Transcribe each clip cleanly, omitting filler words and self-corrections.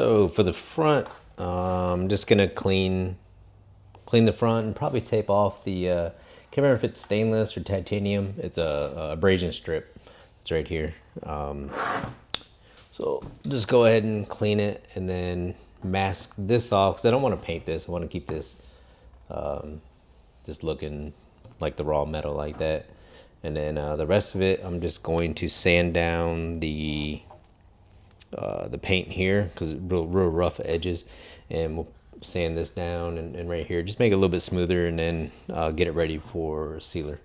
So for the front, I'm just gonna clean the front and probably tape off the, can't remember if it's stainless or titanium. It's a abrasion strip. It's right here. So just go ahead and clean it and then mask this off because I don't want to paint this. I want to keep this just looking like the raw metal like that. And then the rest of it, I'm just going to sand down the paint here because it's real rough edges, and we'll sand this down and right here, just make it a little bit smoother, and then get it ready for sealer.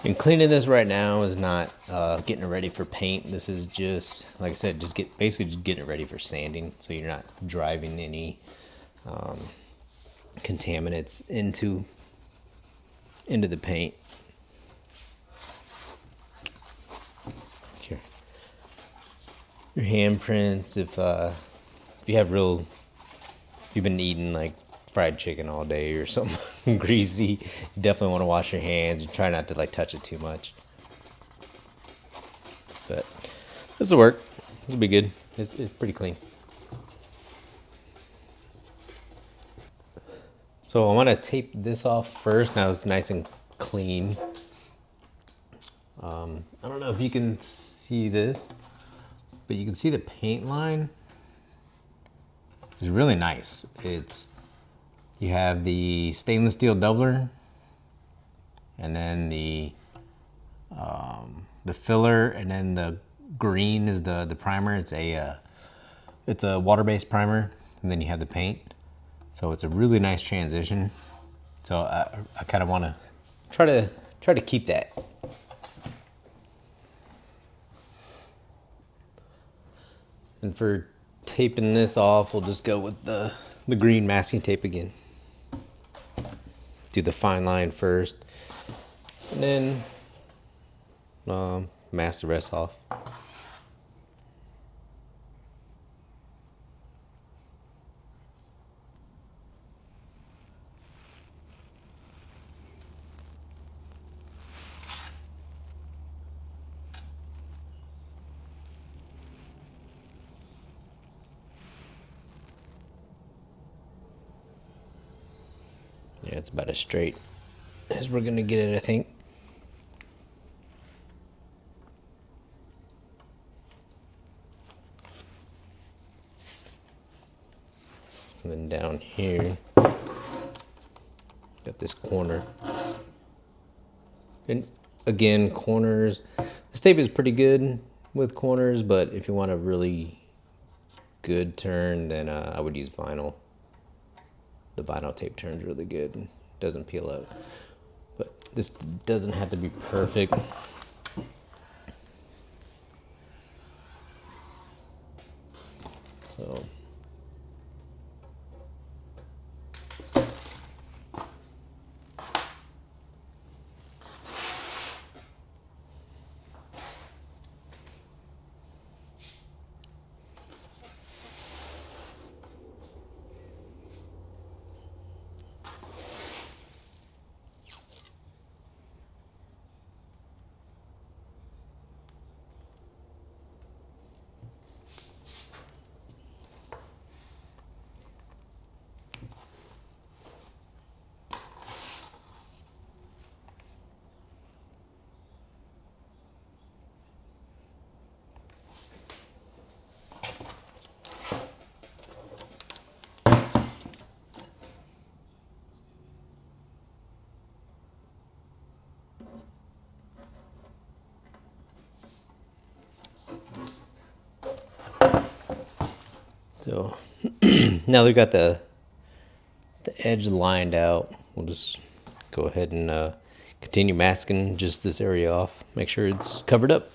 And cleaning this right now is not getting it ready for paint. This is just, like I said, basically just getting it ready for sanding, so you're not driving any contaminants into the paint. Here, your handprints. If you have you've been eating like fried chicken all day or something greasy, you definitely want to wash your hands and try not to like touch it too much. But this will work. It'll be good. It's pretty clean. So I want to tape this off first. Now it's nice and clean. I don't know if you can see this, but you can see the paint line. It's really nice. You have the stainless steel doubler, and then the filler, and then the green is the primer. It's a water-based primer, and then you have the paint. So it's a really nice transition. So I kind of want to try to keep that. And for taping this off, we'll just go with the green masking tape again. Do the fine line first, and then mask the rest off. Yeah, it's about as straight as we're gonna get it, I think. And then down here, got this corner. And again, corners. This tape is pretty good with corners, but if you want a really good turn, then I would use vinyl. The vinyl tape turns really good and doesn't peel out. But this doesn't have to be perfect. So So now they've got the edge lined out. We'll just go ahead and continue masking just this area off. Make sure it's covered up.